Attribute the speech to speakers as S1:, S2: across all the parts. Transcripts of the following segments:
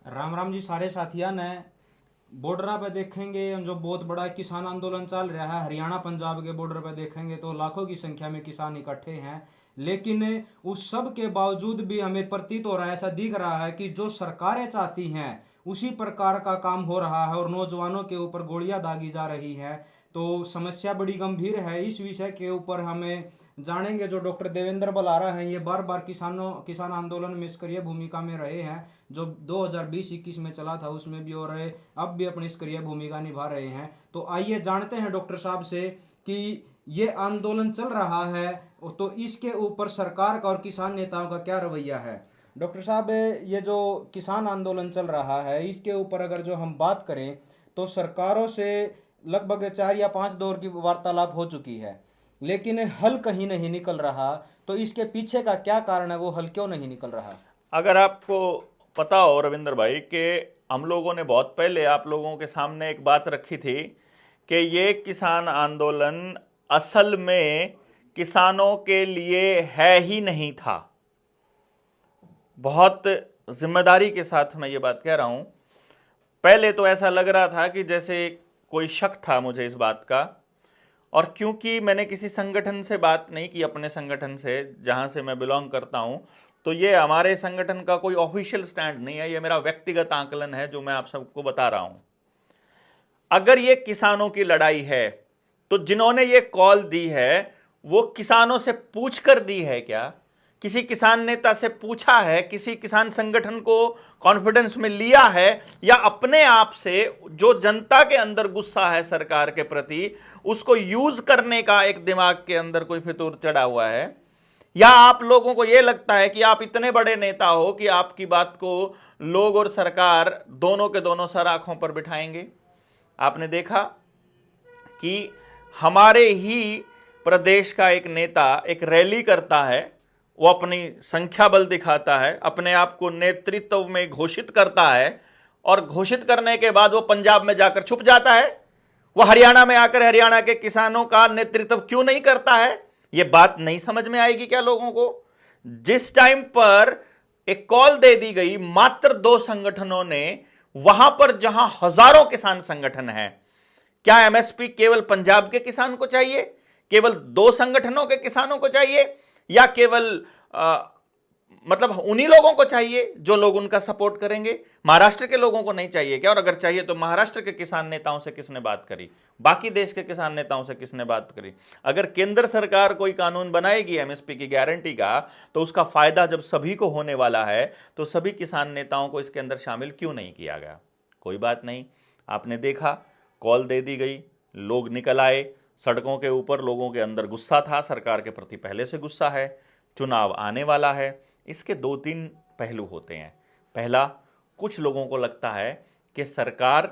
S1: राम राम जी सारे साथिया ने। बॉर्डर पे देखेंगे जो बहुत बड़ा किसान आंदोलन चल रहा है, हरियाणा पंजाब के बॉर्डर पे देखेंगे तो लाखों की संख्या में किसान इकट्ठे हैं। लेकिन उस सब के बावजूद भी हमें प्रतीत हो रहा है, ऐसा दिख रहा है कि जो सरकारें चाहती हैं उसी प्रकार का काम हो रहा है और नौजवानों के ऊपर गोलियां दागी जा रही है। तो समस्या बड़ी गंभीर है। इस विषय के ऊपर हमें जानेंगे। जो डॉक्टर देवेंद्र बलारा हैं, ये बार बार किसान आंदोलन में सक्रिय भूमिका में रहे हैं। जो 2020-21 में चला था उसमें भी और अब भी अपनी सक्रिय भूमिका निभा रहे हैं। तो आइए जानते हैं डॉक्टर साहब से कि ये आंदोलन चल रहा है तो इसके ऊपर सरकार का और किसान नेताओं का क्या रवैया है। डॉक्टर साहब, ये जो किसान आंदोलन चल रहा है इसके ऊपर अगर जो हम बात करें तो सरकारों से लगभग 4 या 5 दौर की वार्तालाप हो चुकी है, लेकिन हल कहीं नहीं निकल रहा। तो इसके पीछे का क्या कारण है, वो हल क्यों नहीं निकल रहा।
S2: अगर आपको पता हो रविंद्र भाई कि हम लोगों ने बहुत पहले आप लोगों के सामने एक बात रखी थी कि ये किसान आंदोलन असल में किसानों के लिए है ही नहीं था। बहुत जिम्मेदारी के साथ मैं ये बात कह रहा हूं। पहले तो ऐसा लग रहा था कि जैसे कोई शक था मुझे इस बात का, और क्योंकि मैंने किसी संगठन से बात नहीं की, अपने संगठन से जहां से मैं बिलोंग करता हूं, तो ये हमारे संगठन का कोई ऑफिशियल स्टैंड नहीं है, ये मेरा व्यक्तिगत आकलन है जो मैं आप सबको बता रहा हूं। अगर ये किसानों की लड़ाई है तो जिन्होंने ये कॉल दी है वो किसानों से पूछ कर दी है क्या? किसी किसान नेता से पूछा है? किसी किसान संगठन को कॉन्फिडेंस में लिया है? या अपने आप से जो जनता के अंदर गुस्सा है सरकार के प्रति उसको यूज करने का एक दिमाग के अंदर कोई फितूर चढ़ा हुआ है? या आप लोगों को यह लगता है कि आप इतने बड़े नेता हो कि आपकी बात को लोग और सरकार दोनों के दोनों सर आंखों पर बिठाएंगे? आपने देखा कि हमारे ही प्रदेश का एक नेता एक रैली करता है, वो अपनी संख्या बल दिखाता है, अपने आप को नेतृत्व में घोषित करता है, और घोषित करने के बाद वो पंजाब में जाकर छुप जाता है। वो हरियाणा में आकर हरियाणा के किसानों का नेतृत्व क्यों नहीं करता है? ये बात नहीं समझ में आएगी क्या लोगों को? जिस टाइम पर एक कॉल दे दी गई मात्र 2 संगठनों ने, वहां पर जहां हजारों किसान संगठन हैं, क्या एमएसपी केवल पंजाब के किसान को चाहिए? केवल 2 संगठनों के किसानों को चाहिए? या केवल मतलब उन्हीं लोगों को चाहिए जो लोग उनका सपोर्ट करेंगे? महाराष्ट्र के लोगों को नहीं चाहिए क्या? और अगर चाहिए तो महाराष्ट्र के किसान नेताओं से किसने बात करी? बाकी देश के किसान नेताओं से किसने बात करी? अगर केंद्र सरकार कोई कानून बनाएगी एमएसपी की गारंटी का, तो उसका फायदा जब सभी को होने वाला है तो सभी किसान नेताओं को इसके अंदर शामिल क्यों नहीं किया गया? कोई बात नहीं। आपने देखा, कॉल दे दी गई, लोग निकल आए सड़कों के ऊपर। लोगों के अंदर गुस्सा था, सरकार के प्रति पहले से गुस्सा है, चुनाव आने वाला है। इसके 2-3 पहलू होते हैं। पहला, कुछ लोगों को लगता है कि सरकार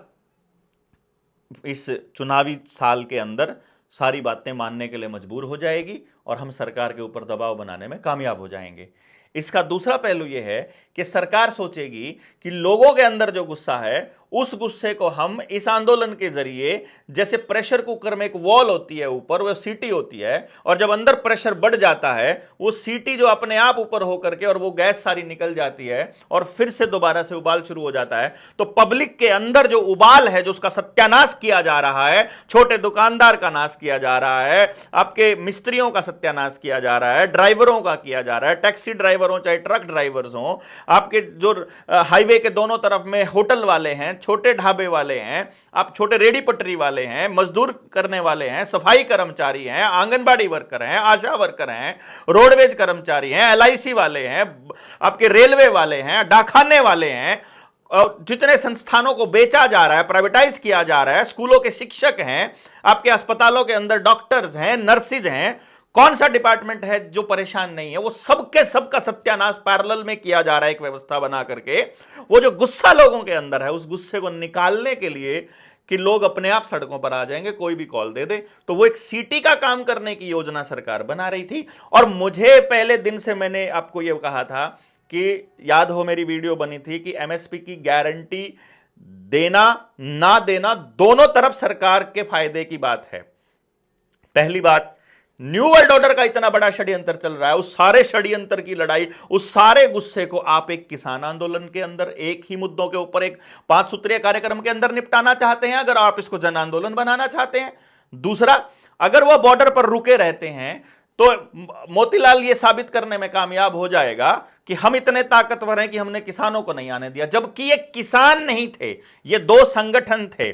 S2: इस चुनावी साल के अंदर सारी बातें मानने के लिए मजबूर हो जाएगी और हम सरकार के ऊपर दबाव बनाने में कामयाब हो जाएंगे। इसका दूसरा पहलू यह है कि सरकार सोचेगी कि लोगों के अंदर जो गुस्सा है उस गुस्से को हम इस आंदोलन के जरिए, जैसे प्रेशर कुकर में एक वॉल होती है ऊपर, वो सीटी होती है, और जब अंदर प्रेशर बढ़ जाता है वो सीटी जो अपने आप ऊपर होकर के और वो गैस सारी निकल जाती है और फिर से दोबारा से उबाल शुरू हो जाता है। तो पब्लिक के अंदर जो उबाल है, जो उसका सत्यानाश किया जा रहा है, छोटे दुकानदार का नाश किया जा रहा है, आपके मिस्त्रियों का सत्यानाश किया जा रहा है, ड्राइवरों का किया जा रहा है, टैक्सी ड्राइवर हो चाहे ट्रक ड्राइवर्स हो, आपके जो हाईवे के दोनों तरफ में होटल वाले हैं, छोटे ढाबे वाले हैं, आप छोटे रेडी पटरी वाले हैं, मजदूर करने वाले हैं, सफाई कर्मचारी हैं, आंगनबाड़ी वर्कर हैं, आशा वर्कर हैं, रोडवेज कर्मचारी हैं, एलआईसी वाले हैं, आपके रेलवे वाले हैं, डाकखाने वाले हैं, और जितने संस्थानों को बेचा जा रहा है, प्राइवेटाइज किया जा रहा है, स्कूलों के शिक्षक हैं, आपके अस्पतालों के अंदर डॉक्टर्स हैं, नर्सिज हैं, कौन सा डिपार्टमेंट है जो परेशान नहीं है? वो सबके सबका सत्यानाश पैरेलल में किया जा रहा है एक व्यवस्था बना करके। वो जो गुस्सा लोगों के अंदर है उस गुस्से को निकालने के लिए कि लोग अपने आप सड़कों पर आ जाएंगे, कोई भी कॉल दे दे, तो वो एक सीटी का काम करने की योजना सरकार बना रही थी। और मुझे पहले दिन से मैंने आपको यह कहा था कि याद हो मेरी वीडियो बनी थी कि एमएसपी की गारंटी देना ना देना दोनों तरफ सरकार के फायदे की बात है। पहली बात, न्यू वर्ल्ड ऑर्डर का इतना बड़ा षड्यंत्र चल रहा है, उस सारे षड्यंत्र की लड़ाई, उस सारे गुस्से को आप एक किसान आंदोलन के अंदर एक ही मुद्दों के ऊपर एक 5 सूत्रीय कार्यक्रम के अंदर निपटाना चाहते हैं, अगर आप इसको जन आंदोलन बनाना चाहते हैं। दूसरा, अगर वो बॉर्डर पर रुके रहते हैं तो मोतीलाल ये साबित करने में कामयाब हो जाएगा कि हम इतने ताकतवर हैं कि हमने किसानों को नहीं आने दिया, जबकि ये किसान नहीं थे, ये 2 संगठन थे।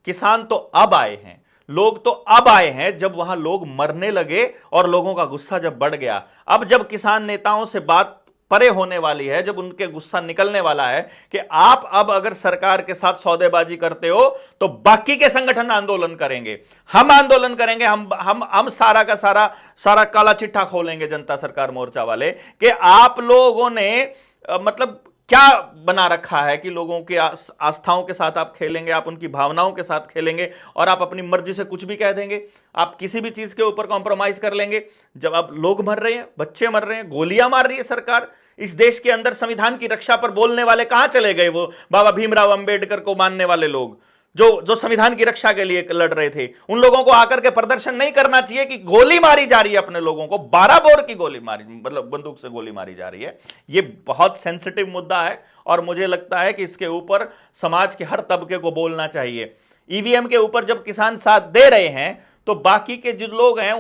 S2: किसान तो अब आए हैं, लोग तो अब आए हैं जब वहां लोग मरने लगे और लोगों का गुस्सा जब बढ़ गया। अब जब किसान नेताओं से बात परे होने वाली है, जब उनके गुस्सा निकलने वाला है कि आप अब अगर सरकार के साथ सौदेबाजी करते हो तो बाकी के संगठन आंदोलन करेंगे, हम आंदोलन करेंगे, हम सारा का सारा काला चिट्ठा खोलेंगे जनता सरकार मोर्चा वाले कि आप लोगों ने मतलब क्या बना रखा है कि लोगों की आस्थाओं के साथ आप खेलेंगे, आप उनकी भावनाओं के साथ खेलेंगे और आप अपनी मर्जी से कुछ भी कह देंगे, आप किसी भी चीज के ऊपर कॉम्प्रोमाइज कर लेंगे। जब अब लोग मर रहे हैं, बच्चे मर रहे हैं, गोलियां मार रही है सरकार, इस देश के अंदर संविधान की रक्षा पर बोलने वाले कहां चले गए? वो बाबा भीमराव अंबेडकर को मानने वाले लोग जो संविधान की रक्षा के लिए लड़ रहे थे, उन लोगों को आकर के प्रदर्शन नहीं करना चाहिए कि गोली मारी जा रही है अपने लोगों को, 12 बोर की गोली मारी, मतलब बंदूक से गोली मारी जा रही है। ये बहुत सेंसिटिव मुद्दा है और मुझे लगता है कि इसके ऊपर समाज के हर तबके को बोलना चाहिए। ईवीएम के ऊपर जब किसान साथ दे रहे हैं तो बाकी के जो लोग हैं,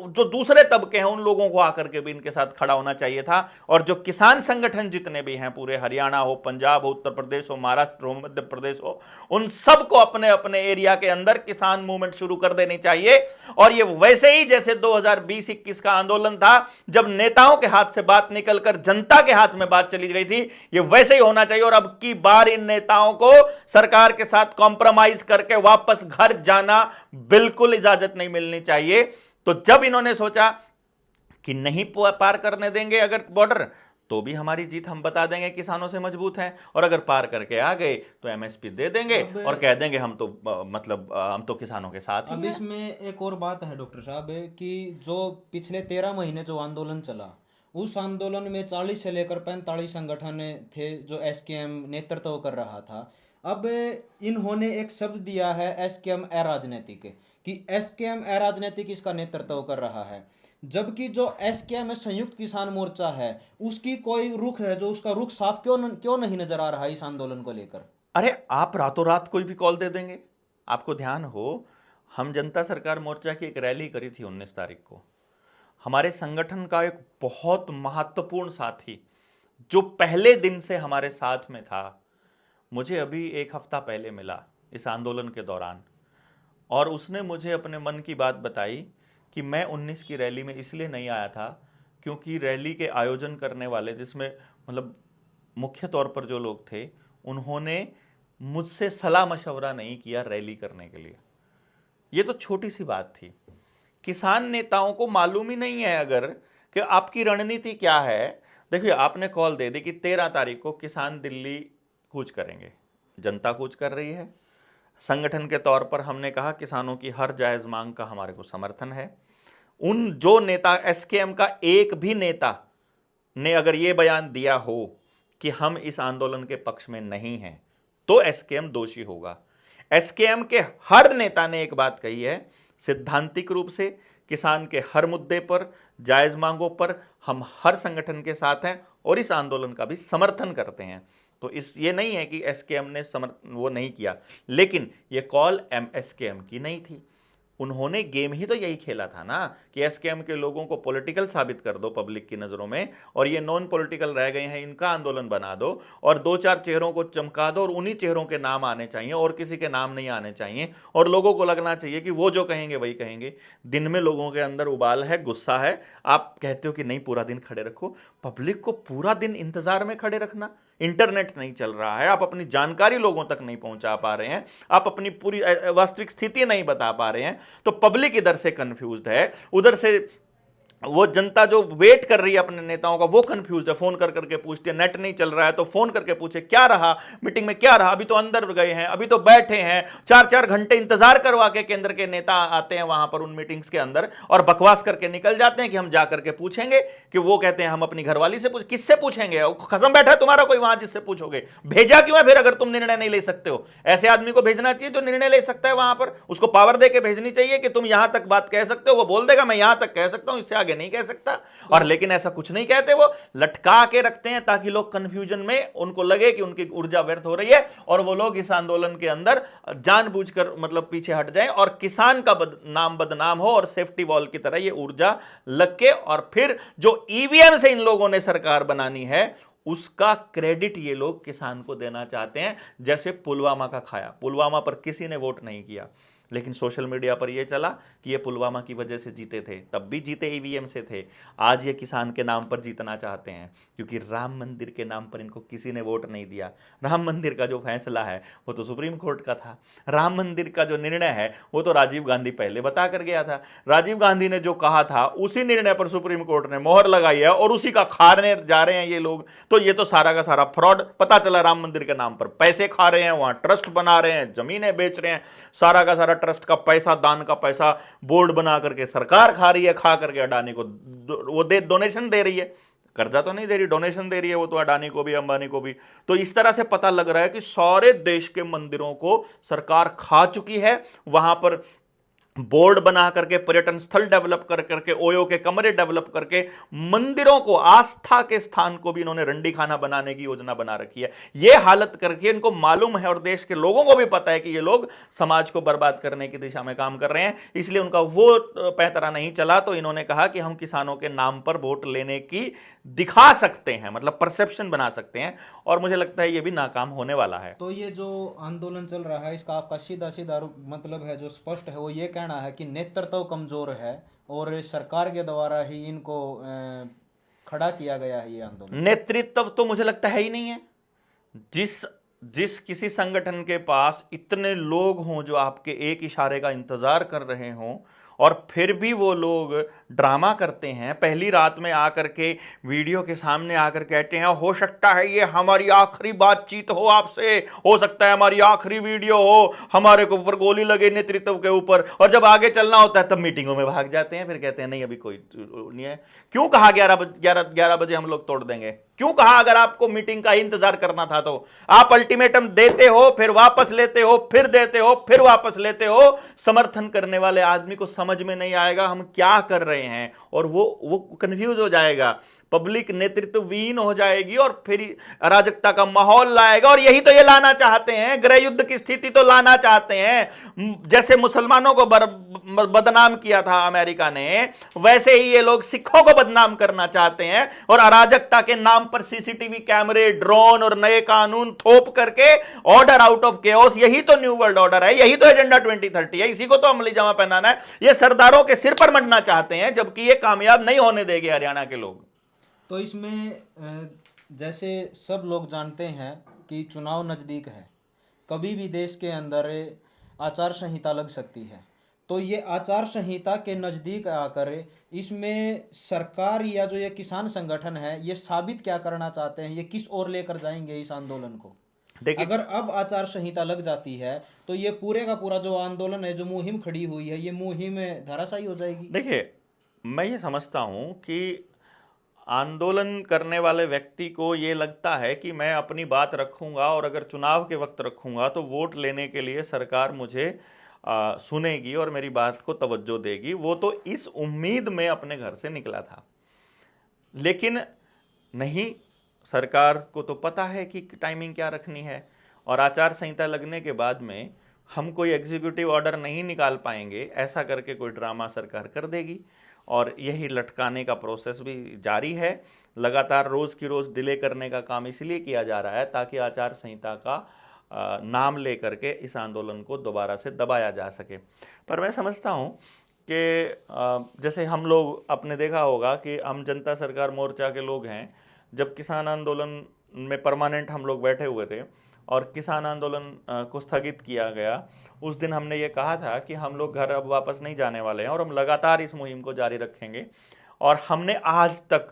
S2: जो दूसरे तबके हैं, उन लोगों को आकर के भी इनके साथ खड़ा होना चाहिए था। और जो किसान संगठन जितने भी हैं, पूरे हरियाणा हो, पंजाब हो, उत्तर प्रदेश हो, महाराष्ट्र हो, मध्य प्रदेश हो, उन सबको अपने अपने एरिया के अंदर किसान मूवमेंट शुरू कर देनी चाहिए। और ये वैसे ही जैसे 2020-21 का आंदोलन था, जब नेताओं के हाथ से बात निकलकर जनता के हाथ में बात चली गई थी, ये वैसे ही होना चाहिए। और अब की बार इन नेताओं को सरकार के साथ कॉम्प्रोमाइज करके वापस घर जाना बिल्कुल इजाजत नहीं मिलनी चाहिए। तो जब इन्होंने सोचा कि नहीं पार करने देंगे अगर बॉर्डर, तो भी हमारी जीत हम बता देंगे, किसानों से मजबूत हैं, और अगर पार करके आ गए तो एमएसपी दे देंगे और कह देंगे हम तो हम तो किसानों के साथ ही
S1: अब
S2: हैं।
S1: इसमें एक और बात है डॉक्टर साहब कि जो पिछले 13 महीने जो आंदोलन चला, उस आंदोलन में 40 से लेकर 45 संगठन थे जो एसकेएम नेतृत्व कर रहा था। अब इन्होंने एक शब्द दिया है एसकेएम अराजनीतिक, कि एसकेएम अराजनीतिक इसका नेतृत्व कर रहा है, जबकि जो एसकेएम में संयुक्त किसान मोर्चा है उसकी कोई रुख है, जो उसका रुख साफ क्यों नहीं नजर आ रहा है इस आंदोलन को लेकर?
S2: अरे आप रातों रात कोई भी कॉल दे देंगे। आपको ध्यान हो, हम जनता सरकार मोर्चा की एक रैली करी थी 19 तारीख को। हमारे संगठन का एक बहुत महत्वपूर्ण साथी जो पहले दिन से हमारे साथ में था, मुझे अभी 1 हफ्ता पहले मिला इस आंदोलन के दौरान, और उसने मुझे अपने मन की बात बताई कि मैं 19 की रैली में इसलिए नहीं आया था क्योंकि रैली के आयोजन करने वाले, जिसमें मतलब मुख्य तौर पर जो लोग थे, उन्होंने मुझसे सलाह मशवरा नहीं किया रैली करने के लिए। ये तो छोटी सी बात थी। किसान नेताओं को मालूम ही नहीं है अगर कि आपकी रणनीति क्या है। देखिए, आपने कॉल दे दी कि 13 तारीख को किसान दिल्ली कूच करेंगे, जनता कूच कर रही है। संगठन के तौर पर हमने कहा किसानों की हर जायज मांग का हमारे को समर्थन है। उन जो नेता, एसकेएम का एक भी नेता ने अगर यह बयान दिया हो कि हम इस आंदोलन के पक्ष में नहीं हैं, तो एसकेएम दोषी होगा। एसकेएम के हर नेता ने एक बात कही है, सिद्धांतिक रूप से किसान के हर मुद्दे पर, जायज मांगों पर हम हर संगठन के साथ हैं और इस आंदोलन का भी समर्थन करते हैं। तो ये नहीं है कि एसकेएम ने वो नहीं किया, लेकिन ये कॉल एसकेएम की नहीं थी। उन्होंने गेम ही तो यही खेला था ना कि एसकेएम के लोगों को पॉलिटिकल साबित कर दो पब्लिक की नज़रों में, और ये नॉन पॉलिटिकल रह गए हैं, इनका आंदोलन बना दो और 2-4 चेहरों को चमका दो, और उन्हीं चेहरों के नाम आने चाहिए और किसी के नाम नहीं आने चाहिए, और लोगों को लगना चाहिए कि वो जो कहेंगे वही कहेंगे। दिन में लोगों के अंदर उबाल है, गुस्सा है, आप कहते हो कि नहीं पूरा दिन खड़े रखो। पब्लिक को पूरा दिन इंतजार में खड़े रखना, इंटरनेट नहीं चल रहा है, आप अपनी जानकारी लोगों तक नहीं पहुंचा पा रहे हैं, आप अपनी पूरी वास्तविक स्थिति नहीं बता पा रहे हैं, तो पब्लिक इधर से कंफ्यूज्ड है, उधर से वो जनता जो वेट कर रही है अपने नेताओं का, वो कंफ्यूज है, फोन कर करके पूछते हैं, नेट नहीं चल रहा है तो फोन करके पूछे क्या रहा मीटिंग में, क्या रहा, अभी तो अंदर गए हैं, अभी तो बैठे हैं, 4-4 घंटे इंतजार करवा के केंद्र के नेता आते हैं वहां पर उन मीटिंग्स के अंदर और बकवास करके निकल जाते हैं कि हम जा करके पूछेंगे, कि वो कहते हैं हम अपनी घरवाली से पूछ, किससे पूछेंगे, खत्म बैठा है तुम्हारा कोई वहां जिससे पूछोगे, भेजा क्यों है फिर अगर तुम निर्णय नहीं ले सकते हो? ऐसे आदमी को भेजना चाहिए जो निर्णय ले सकता है, वहां पर उसको पावर दे के भेजनी चाहिए कि तुम यहां तक बात कह सकते हो, वो बोल देगा मैं यहां तक कह सकता हूं, इससे आगे नहीं कह सकता। और लेकिन ऐसा कुछ नहीं कहते, वो लटका के रखते हैं ताकि लोग कंफ्यूजन में उनको लगे कि उनकी ऊर्जा व्यर्थ हो रही है और वो लोग इस आंदोलन के अंदर जानबूझकर मतलब पीछे हट जाएं और किसान का नाम बदनाम हो और सेफ्टी वॉल की तरह ये ऊर्जा लग के, और फिर जो ईवीएम से इन लोगों ने सरकार बनानी है उसका क्रेडिट ये लोग किसान को देना चाहते हैं। जैसे पुलवामा का खाया, पुलवामा पर किसी ने वोट नहीं किया, लेकिन सोशल मीडिया पर यह चला कि ये पुलवामा की वजह से जीते थे, तब भी जीते ईवीएम से थे। आज ये किसान के नाम पर जीतना चाहते हैं क्योंकि राम मंदिर के नाम पर इनको किसी ने वोट नहीं दिया। राम मंदिर का जो फैसला है वो तो सुप्रीम कोर्ट का था, राम मंदिर का जो निर्णय है वो तो राजीव गांधी पहले बता कर गया था, राजीव गांधी ने जो कहा था उसी निर्णय पर सुप्रीम कोर्ट ने मोहर लगाई है और उसी का खाने जा रहे हैं ये लोग। तो ये तो सारा का सारा फ्रॉड पता चला, राम मंदिर के नाम पर पैसे खा रहे हैं, वहां ट्रस्ट बना रहे हैं, जमीनें बेच रहे हैं, सारा का सारा ट्रस्ट का पैसा, दान का पैसा बोर्ड बना करके सरकार खा रही है, खा करके अडानी को वो डोनेशन दे रही है, कर्जा तो नहीं दे रही, डोनेशन दे रही है वो तो अडानी को भी अंबानी को भी। तो इस तरह से पता लग रहा है कि सारे देश के मंदिरों को सरकार खा चुकी है, वहां पर बोर्ड बना करके, पर्यटन स्थल डेवलप कर करके, ओयो के कमरे डेवलप करके, मंदिरों को, आस्था के स्थान को भी इन्होंने रंडी खाना बनाने की योजना बना रखी है। यह हालत करके इनको मालूम है और देश के लोगों को भी पता है कि ये लोग समाज को बर्बाद करने की दिशा में काम कर रहे हैं, इसलिए उनका वो पैंतरा नहीं चला। तो इन्होंने कहा कि हम किसानों के नाम पर वोट लेने की दिखा सकते हैं, मतलब परसेप्शन बना सकते हैं, और मुझे लगता है ये भी नाकाम होने वाला है।
S1: तो ये जो आंदोलन चल रहा है इसका आपका सीधा सीधा मतलब है जो स्पष्ट है वो ये कहना है कि नेतृत्व कमजोर है और सरकार के द्वारा ही इनको खड़ा किया गया है ये आंदोलन।
S2: नेतृत्व तो मुझे लगता है ही नहीं है। जिस किसी संगठन के पास इतने लोग हों जो आपके एक इशारे का इंतजार कर रहे हों और फिर भी वो लोग ड्रामा करते हैं, पहली रात में आकर के वीडियो के सामने आकर कहते हैं हो सकता है ये हमारी आखिरी बातचीत हो आपसे, हो सकता है हमारी आखिरी वीडियो हो, हमारे को ऊपर गोली लगे नेतृत्व के ऊपर, और जब आगे चलना होता है तब मीटिंगों में भाग जाते हैं, फिर कहते हैं नहीं अभी कोई नहीं है। क्यों कहा 11 बजे हम लोग तोड़ देंगे? क्यों कहा? अगर आपको मीटिंग का इंतजार करना था तो आप अल्टीमेटम देते हो, फिर वापस लेते हो, फिर देते हो, फिर वापस लेते हो। समर्थन करने वाले आदमी को समझ में नहीं आएगा हम क्या कर रहे हैं और वो कंफ्यूज हो जाएगा, पब्लिक नेतृत्वहीन हो जाएगी और फिर अराजकता का माहौल लाएगा। और यही तो ये लाना चाहते हैं, गृह युद्ध की स्थिति तो लाना चाहते हैं। जैसे मुसलमानों को बदनाम किया था अमेरिका ने, वैसे ही ये लोग सिखों को बदनाम करना चाहते हैं और अराजकता के नाम पर सीसीटीवी कैमरे, ड्रोन और नए कानून थोप करके ऑर्डर आउट ऑफ केओस, यही तो न्यू वर्ल्ड ऑर्डर है, यही तो एजेंडा 2030 है, इसी को तो अमली जामा पहनाना है। ये सरदारों के सिर पर मरना चाहते हैं, जबकि ये कामयाब नहीं होने देंगे हरियाणा के लोग।
S1: तो इसमें जैसे सब लोग जानते हैं कि चुनाव नज़दीक है, कभी भी देश के अंदर आचार संहिता लग सकती है। तो ये आचार संहिता के नज़दीक आकर इसमें सरकार या जो ये किसान संगठन है ये साबित क्या करना चाहते हैं, ये किस ओर लेकर जाएंगे इस आंदोलन को? अगर अब आचार संहिता लग जाती है तो ये पूरे का पूरा जो आंदोलन है, जो मुहिम खड़ी हुई है, ये मुहिम धराशायी हो जाएगी।
S2: देखिए, मैं ये समझता हूं कि आंदोलन करने वाले व्यक्ति को ये लगता है कि मैं अपनी बात रखूंगा और अगर चुनाव के वक्त रखूंगा तो वोट लेने के लिए सरकार मुझे सुनेगी और मेरी बात को तवज्जो देगी। वो तो इस उम्मीद में अपने घर से निकला था, लेकिन नहीं, सरकार को तो पता है कि टाइमिंग क्या रखनी है और आचार संहिता लगने के बाद में हम कोई एग्जीक्यूटिव ऑर्डर नहीं निकाल पाएंगे, ऐसा करके कोई ड्रामा सरकार कर देगी और यही लटकाने का प्रोसेस भी जारी है। लगातार रोज़ की रोज़ डिले करने का काम इसलिए किया जा रहा है ताकि आचार संहिता का नाम ले करके इस आंदोलन को दोबारा से दबाया जा सके। पर मैं समझता हूँ कि जैसे हम लोग आपने देखा होगा कि हम जनता सरकार मोर्चा के लोग हैं, जब किसान आंदोलन में परमानेंट हम लोग बैठे हुए थे और किसान आंदोलन को स्थगित किया गया, उस दिन हमने ये कहा था कि हम लोग घर अब वापस नहीं जाने वाले हैं और हम लगातार इस मुहिम को जारी रखेंगे और हमने आज तक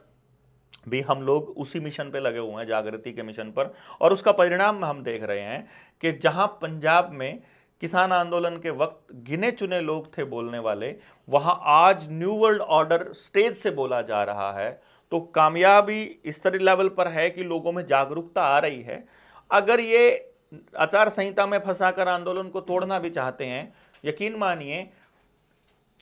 S2: भी हम लोग उसी मिशन पे लगे हुए हैं, जागृति के मिशन पर, और उसका परिणाम हम देख रहे हैं कि जहां पंजाब में किसान आंदोलन के वक्त गिने चुने लोग थे बोलने वाले, वहां आज न्यू वर्ल्ड ऑर्डर स्टेज से बोला जा रहा है। तो कामयाबी इस तरह लेवल पर है कि लोगों में जागरूकता आ रही है। अगर ये आचार संहिता में फंसाकर आंदोलन को तोड़ना भी चाहते हैं, यकीन मानिए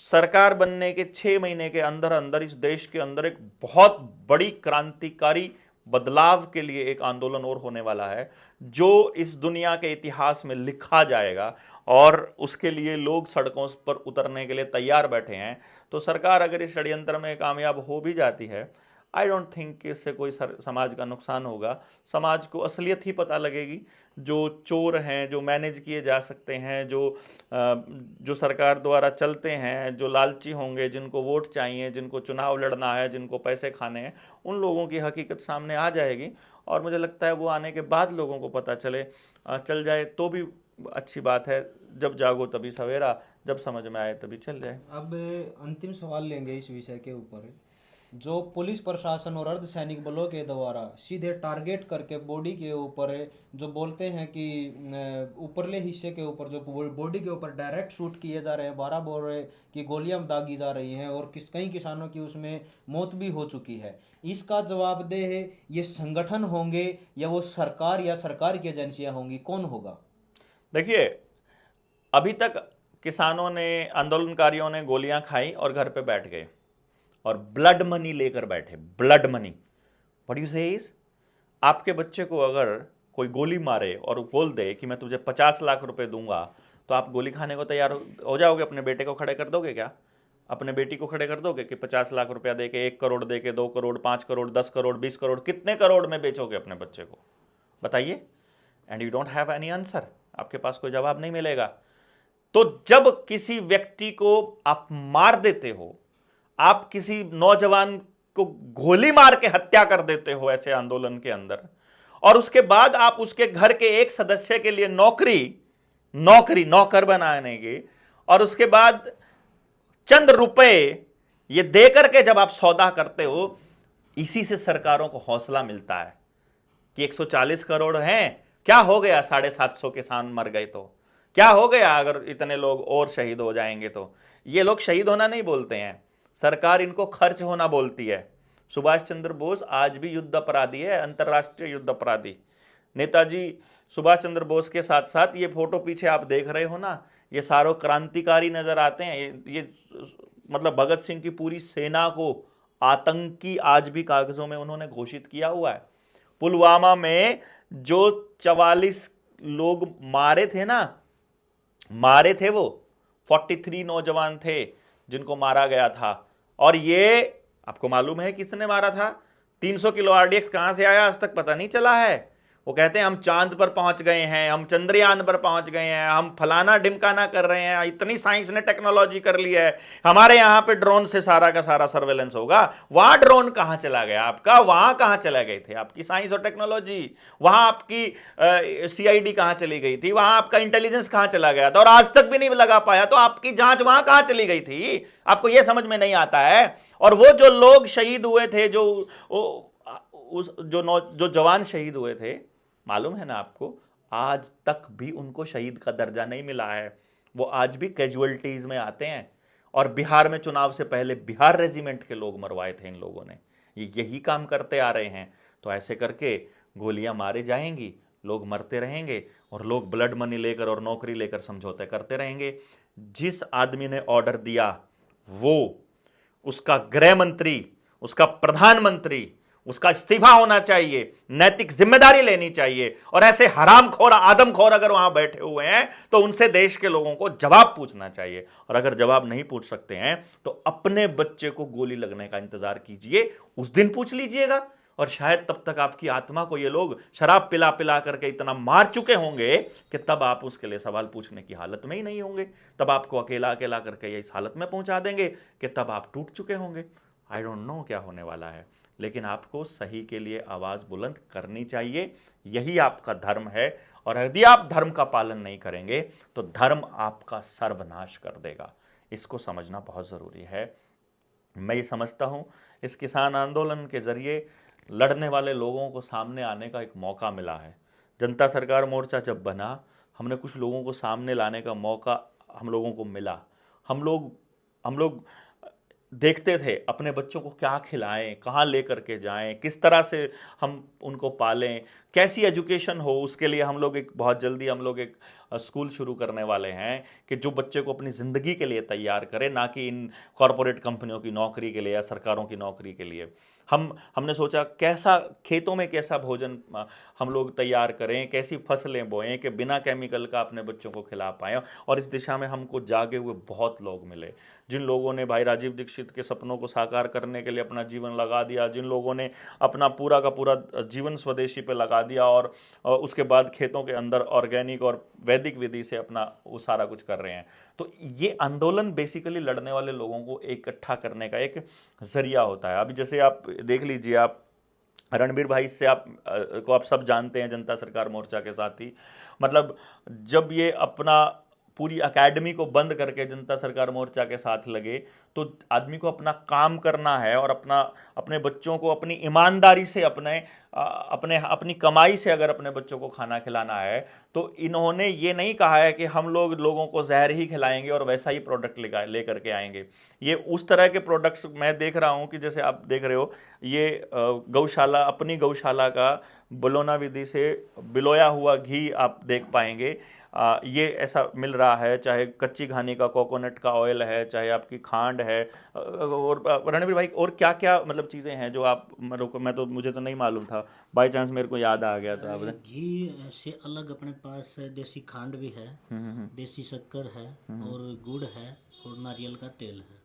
S2: सरकार बनने के 6 महीने के अंदर अंदर इस देश के अंदर एक बहुत बड़ी क्रांतिकारी बदलाव के लिए एक आंदोलन और होने वाला है, जो इस दुनिया के इतिहास में लिखा जाएगा, और उसके लिए लोग सड़कों पर उतरने के लिए तैयार बैठे हैं। तो सरकार अगर इस षड्यंत्र में कामयाब हो भी जाती है, आई डोंट थिंक कि इससे कोई समाज का नुकसान होगा। समाज को असलियत ही पता लगेगी। जो चोर हैं, जो मैनेज किए जा सकते हैं, जो सरकार द्वारा चलते हैं, जो लालची होंगे, जिनको वोट चाहिए, जिनको चुनाव लड़ना है, जिनको पैसे खाने हैं, उन लोगों की हकीकत सामने आ जाएगी। और मुझे लगता है वो आने के बाद लोगों को पता चल जाए तो भी अच्छी बात है। जब जागो तभी सवेरा, जब समझ में आए तभी चल जाए।
S1: अब अंतिम सवाल लेंगे इस विषय के ऊपर। जो पुलिस प्रशासन और अर्धसैनिक बलों के द्वारा सीधे टारगेट करके बॉडी के ऊपर जो बोलते हैं कि ऊपरले हिस्से के ऊपर जो बॉडी के ऊपर डायरेक्ट शूट किए जा रहे हैं, 12 बोर की गोलियां दागी जा रही हैं और कई किसानों की उसमें मौत भी हो चुकी है, इसका जवाबदेह ये संगठन होंगे या वो सरकार या सरकार की एजेंसियां होंगी, कौन होगा?
S2: देखिए, अभी तक किसानों ने, आंदोलनकारियों ने गोलियां खाई और घर पे बैठ गए और ब्लड मनी लेकर बैठे। ब्लड मनी, व्हाट यू से इज, आपके बच्चे को अगर कोई गोली मारे और बोल दे कि मैं तुझे 50 लाख रुपए दूंगा, तो आप गोली खाने को तैयार हो जाओगे? अपने बेटे को खड़े कर दोगे क्या? अपने बेटी को खड़े कर दोगे कि 50 लाख रुपया दे के, 1 करोड़ दे के, 2 करोड़, 5 करोड़, 10 करोड़, 20 करोड़, कितने करोड़ में बेचोगे अपने बच्चे को? बताइए। And you don't have any answer, आपके पास कोई जवाब नहीं मिलेगा। तो जब किसी व्यक्ति को आप मार देते हो, आप किसी नौजवान को गोली मार के हत्या कर देते हो ऐसे आंदोलन के अंदर, और उसके बाद आप उसके घर के एक सदस्य के लिए नौकर बनाने की, और उसके बाद चंद रुपए ये देकर के जब आप सौदा करते हो, इसी से सरकारों को हौसला मिलता है कि 140 करोड़ हैं, क्या हो गया 750 किसान मर गए तो क्या हो गया, अगर इतने लोग और शहीद हो जाएंगे तो। ये लोग शहीद होना नहीं बोलते हैं, सरकार इनको खर्च होना बोलती है। सुभाष चंद्र बोस आज भी युद्ध अपराधी है, अंतर्राष्ट्रीय युद्ध अपराधी। नेताजी सुभाष चंद्र बोस के साथ साथ ये फोटो पीछे आप देख रहे हो ना, ये सारों क्रांतिकारी नजर आते हैं। ये मतलब भगत सिंह की पूरी सेना को आतंकी आज भी कागजों में उन्होंने घोषित किया हुआ है। पुलवामा में जो 44 लोग मारे थे वो 43 नौजवान थे जिनको मारा गया था। और ये आपको मालूम है किसने मारा था? 300 किलो आरडीएक्स कहां से आया आज तक पता नहीं चला है। वो कहते हैं हम चांद पर पहुंच गए हैं, हम चंद्रयान पर पहुंच गए हैं, हम फलाना ढिमकाना कर रहे हैं, इतनी साइंस ने टेक्नोलॉजी कर ली है, हमारे यहां पे ड्रोन से सारा का सारा सर्वेलेंस होगा। वहां ड्रोन कहां चला गया आपका? वहां कहां चले गए थे आपकी साइंस और टेक्नोलॉजी? वहां आपकी सीआईडी कहां चली गई थी? वहां आपका इंटेलिजेंस कहां चला गया था और आज तक भी नहीं लगा पाया? तो आपकी जांच वहां कहां चली गई थी? आपको यह समझ में नहीं आता है। और वो जो लोग शहीद हुए थे, जो जवान शहीद हुए थे, मालूम है ना आपको, आज तक भी उनको शहीद का दर्जा नहीं मिला है। वो आज भी कैजुअलिटीज में आते हैं। और बिहार में चुनाव से पहले बिहार रेजिमेंट के लोग मरवाए थे इन लोगों ने। ये यही काम करते आ रहे हैं। तो ऐसे करके गोलियां मारी जाएंगी, लोग मरते रहेंगे और लोग ब्लड मनी लेकर और नौकरी लेकर समझौते करते रहेंगे। जिस आदमी ने ऑर्डर दिया वो, उसका गृह मंत्री, उसका प्रधानमंत्री, उसका इस्तीफा होना चाहिए, नैतिक जिम्मेदारी लेनी चाहिए। और ऐसे हरामखोर, आदमखोर अगर वहां बैठे हुए हैं तो उनसे देश के लोगों को जवाब पूछना चाहिए। और अगर जवाब नहीं पूछ सकते हैं तो अपने बच्चे को गोली लगने का इंतजार कीजिए, उस दिन पूछ लीजिएगा। और शायद तब तक आपकी आत्मा को ये लोग शराब पिला पिला करके इतना मार चुके होंगे कि तब आप उसके लिए सवाल पूछने की हालत में ही नहीं होंगे। तब आपको अकेला अकेला करके इस हालत में पहुंचा देंगे कि तब आप टूट चुके होंगे। आई डोंट नो क्या होने वाला है, लेकिन आपको सही के लिए आवाज बुलंद करनी चाहिए। यही आपका धर्म है। और यदि आप धर्म का पालन नहीं करेंगे तो धर्म आपका सर्वनाश कर देगा। इसको समझना बहुत जरूरी है। मैं ये समझता हूँ इस किसान आंदोलन के ज़रिए लड़ने वाले लोगों को सामने आने का एक मौका मिला है। जनता सरकार मोर्चा जब बना, हमने कुछ लोगों को सामने लाने का मौका हम लोगों को मिला। हम लोग देखते थे अपने बच्चों को क्या खिलाएं, कहाँ लेकर के जाएं, किस तरह से हम उनको पालें, कैसी एजुकेशन हो। उसके लिए हम लोग बहुत जल्दी हम लोग एक स्कूल शुरू करने वाले हैं कि जो बच्चे को अपनी ज़िंदगी के लिए तैयार करे, ना कि इन कॉरपोरेट कंपनियों की नौकरी के लिए या सरकारों की नौकरी के लिए। हमने सोचा कैसा खेतों में कैसा भोजन हम लोग तैयार करें, कैसी फसलें बोएं कि बिना केमिकल का अपने बच्चों को खिला पाएँ। और इस दिशा में हमको जागे हुए बहुत लोग मिले, जिन लोगों ने भाई राजीव दीक्षित के सपनों को साकार करने के लिए अपना जीवन लगा दिया, जिन लोगों ने अपना पूरा का पूरा जीवन स्वदेशी पे लगा दिया और उसके बाद खेतों के अंदर ऑर्गेनिक और वैदिक विधि से अपना वो सारा कुछ कर रहे हैं। तो ये आंदोलन बेसिकली लड़ने वाले लोगों को इकट्ठा करने का एक जरिया होता है। अभी जैसे आप देख लीजिए, आप रणबीर भाई से आप सब जानते हैं, जनता सरकार मोर्चा के साथ ही, मतलब जब ये अपना पूरी एकेडमी को बंद करके जनता सरकार मोर्चा के साथ लगे, तो आदमी को अपना काम करना है और अपने बच्चों को अपनी ईमानदारी से अपनी कमाई से अगर अपने बच्चों को खाना खिलाना है, तो इन्होंने ये नहीं कहा है कि हम लोगों को जहर ही खिलाएंगे और वैसा ही प्रोडक्ट ले करके आएंगे। ये उस तरह के प्रोडक्ट्स मैं देख रहा हूँ कि जैसे आप देख रहे हो, ये गौशाला, अपनी गौशाला का बलौना विधि से बिलोया हुआ घी आप देख पाएंगे। ये ऐसा मिल रहा है, चाहे कच्ची घानी का कोकोनट का ऑयल है, चाहे आपकी खांड है, और रणबीर भाई और क्या क्या मतलब चीज़ें हैं जो आप मुझे तो नहीं मालूम था, बाय चांस मेरे को याद आ गया। तो आप
S3: घी से अलग अपने पास देसी खांड भी है, देसी शक्कर है और गुड़ है और नारियल का तेल है।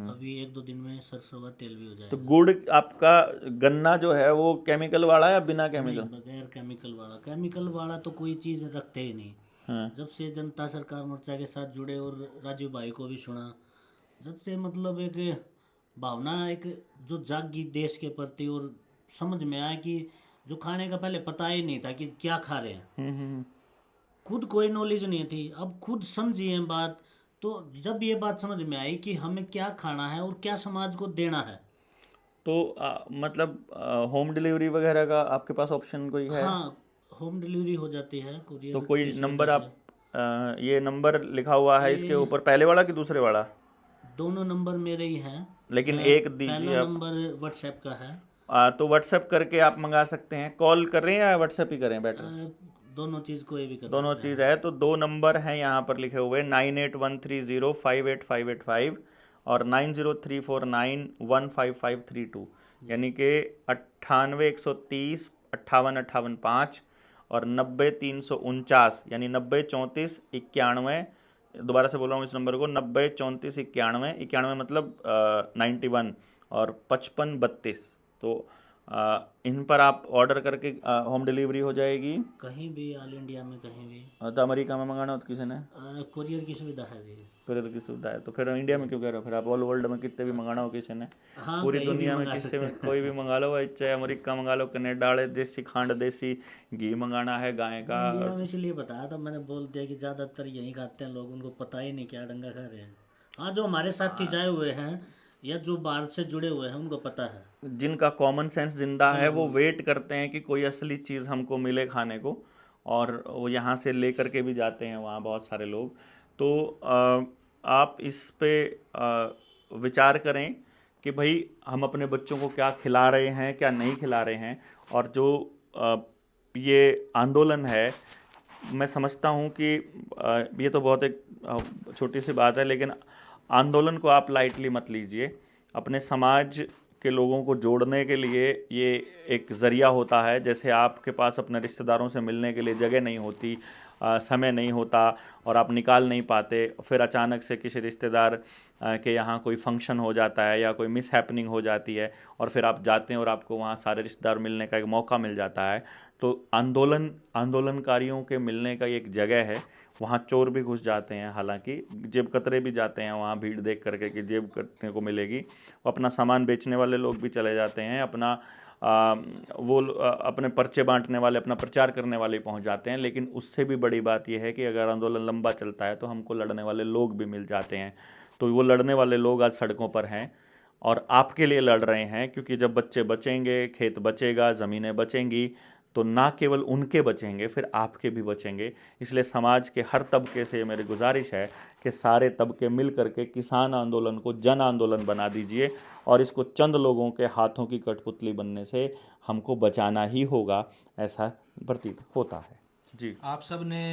S3: अभी 1-2 दिन में सरसों का तेल भी हो जाएगा।
S2: तो गुड़ आपका गन्ना जो है वो केमिकल वाला या बिना केमिकल?
S3: बगैर केमिकल वाला। केमिकल वाला तो कोई चीज़ रखते ही नहीं। जब से जनता सरकार मोर्चा के साथ जुड़े और राजीव भाई को भी सुना, जब से मतलब एक भावना एक जो जागी देश के प्रति, और समझ में आया कि जो खाने का पहले पता ही नहीं था कि क्या खा रहे हैं, खुद कोई नॉलेज नहीं थी, अब खुद समझिए बात। तो जब ये बात समझ में आई कि हमें क्या खाना है और क्या समाज को देना है,
S2: तो मतलब होम डिलीवरी वगैरह का आपके पास ऑप्शन कोई है?
S3: हाँ, होम डिलीवरी हो जाती है, कुरियर।
S2: तो कोई नंबर आप ये नंबर लिखा हुआ है इसके ऊपर, पहले वाला कि दूसरे वाला?
S3: दोनों नंबर मेरे ही हैं,
S2: लेकिन एक दीजिए।
S3: पहला नंबर व्हाट्सएप का है।
S2: तो व्हाट्सएप करके आप मंगा सकते हैं। कॉल करें या व्हाट्सएप ही करें बेटर?
S3: दोनों चीज़ कोई भी कर
S2: दोनों चीज़ है। तो 2 नंबर हैं यहाँ पर लिखे हुए, 9813058585 और 9034915532, यानी कि 98 130 58 58 5 और 90 349, यानी 90 34 91। दोबारा से बोल रहा हूँ इस नंबर को, 90 34 91 91 मतलब 91 और 55 32। तो इन पर आप ऑर्डर करके होम डिलीवरी हो जाएगी
S3: कहीं भी, ऑल इंडिया में कहीं भी।
S2: तो अमेरिका में मंगाना हो तो किसी ने
S3: कुरियर की सुविधा है जी।
S2: कुरियर की सुविधा है, तो फिर इंडिया में क्यों कह रहे हो? फिर आप ऑल वर्ल्ड में कितने भी मंगाना हो किसी ने,
S3: हाँ,
S2: पूरी दुनिया में किसी में कोई भी मंगा लो, चाहे अमेरिका मंगा लो, कनाडा वाले देसी खांड देसी घी मंगाना है गाय का।
S3: इंडिया में इसलिए बताया था मैंने, बोल दिया कि ज़्यादातर यही खाते हैं लोग, उनको पता ही नहीं क्या डंगा खा रहे हैं। हाँ, जो हमारे साथी जाए हुए हैं या जो बाहर से जुड़े हुए हैं उनको पता है,
S2: जिनका कॉमन सेंस जिंदा है, वो वेट करते हैं कि कोई असली चीज़ हमको मिले खाने को, और वो यहाँ से ले करके भी जाते हैं वहाँ बहुत सारे लोग। तो आप इस पे विचार करें कि भाई हम अपने बच्चों को क्या खिला रहे हैं, क्या नहीं खिला रहे हैं। और जो ये आंदोलन है, मैं समझता हूँ कि ये तो बहुत एक छोटी सी बात है, लेकिन आंदोलन को आप लाइटली मत लीजिए। अपने समाज के लोगों को जोड़ने के लिए ये एक ज़रिया होता है। जैसे आपके पास अपने रिश्तेदारों से मिलने के लिए जगह नहीं होती, समय नहीं होता और आप निकाल नहीं पाते, फिर अचानक से किसी रिश्तेदार के यहाँ कोई फंक्शन हो जाता है या कोई मिस हैपनिंग हो जाती है और फिर आप जाते हैं और आपको वहाँ सारे रिश्तेदार मिलने का एक मौका मिल जाता है। तो आंदोलनकारियों के मिलने का एक जगह है। वहाँ चोर भी घुस जाते हैं, हालांकि जेब कतरे भी जाते हैं वहाँ भीड़ देख करके कि जेब कतरे को मिलेगी। वो अपना सामान बेचने वाले लोग भी चले जाते हैं, अपने पर्चे बांटने वाले, अपना प्रचार करने वाले पहुँच जाते हैं। लेकिन उससे भी बड़ी बात यह है कि अगर आंदोलन लंबा चलता है तो हमको लड़ने वाले लोग भी मिल जाते हैं। तो वो लड़ने वाले लोग आज सड़कों पर हैं और आपके लिए लड़ रहे हैं, क्योंकि जब बच्चे बचेंगे, खेत बचेगा, ज़मीनें बचेंगी, तो ना केवल उनके बचेंगे, फिर आपके भी बचेंगे। इसलिए समाज के हर तबके से मेरी गुजारिश है कि सारे तबके मिल करके किसान आंदोलन को जन आंदोलन बना दीजिए, और इसको चंद लोगों के हाथों की कठपुतली बनने से हमको बचाना ही होगा, ऐसा प्रतीत होता है। जी,
S1: आप सब ने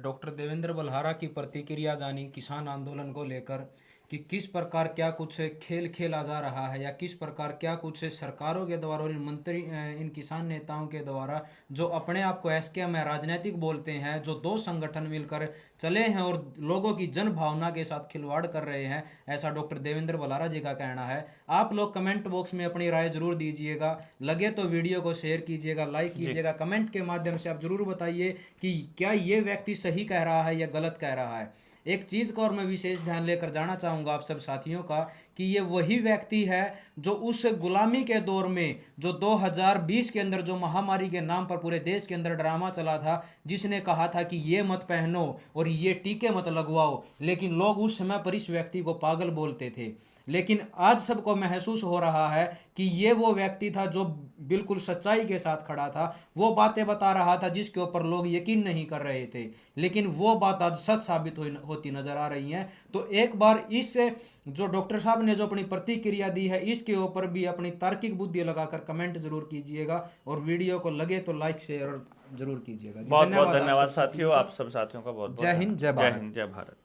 S1: डॉक्टर देवेंद्र बल्हारा की प्रतिक्रिया जानी किसान आंदोलन को लेकर, कि किस प्रकार क्या कुछ खेल खेला जा रहा है, या किस प्रकार क्या कुछ सरकारों के द्वारा और इन किसान नेताओं के द्वारा, जो अपने आप को एसकेएम में राजनीतिक बोलते हैं, जो दो संगठन मिलकर चले हैं और लोगों की जन भावना के साथ खिलवाड़ कर रहे हैं, ऐसा डॉक्टर देवेंद्र बल्हारा जी का कहना है। आप लोग कमेंट बॉक्स में अपनी राय जरूर दीजिएगा, लगे तो वीडियो को शेयर कीजिएगा, लाइक कीजिएगा, कमेंट के माध्यम से आप जरूर बताइए कि क्या ये व्यक्ति सही कह रहा है या गलत कह रहा है। एक चीज़ का और मैं विशेष ध्यान लेकर जाना चाहूँगा आप सब साथियों का, कि ये वही व्यक्ति है जो उस गुलामी के दौर में, जो 2020 के अंदर जो महामारी के नाम पर पूरे देश के अंदर ड्रामा चला था, जिसने कहा था कि ये मत पहनो और ये टीके मत लगवाओ, लेकिन लोग उस समय पर इस व्यक्ति को पागल बोलते थे। लेकिन आज सबको महसूस हो रहा है कि ये वो व्यक्ति था जो बिल्कुल सच्चाई के साथ खड़ा था, वो बातें बता रहा था जिसके ऊपर लोग यकीन नहीं कर रहे थे, लेकिन वो बात आज सच साबित होती नजर आ रही है। तो एक बार इस जो डॉक्टर साहब ने जो अपनी प्रतिक्रिया दी है, इसके ऊपर भी अपनी तार्किक बुद्धि लगाकर कमेंट जरूर कीजिएगा, और वीडियो को लगे तो लाइक शेयर जरूर कीजिएगा।
S2: बहुत बहुत धन्यवाद साथियों, आप सब साथियों का बहुत बहुत
S1: जय हिंद, जय भारत।
S2: जय भारत।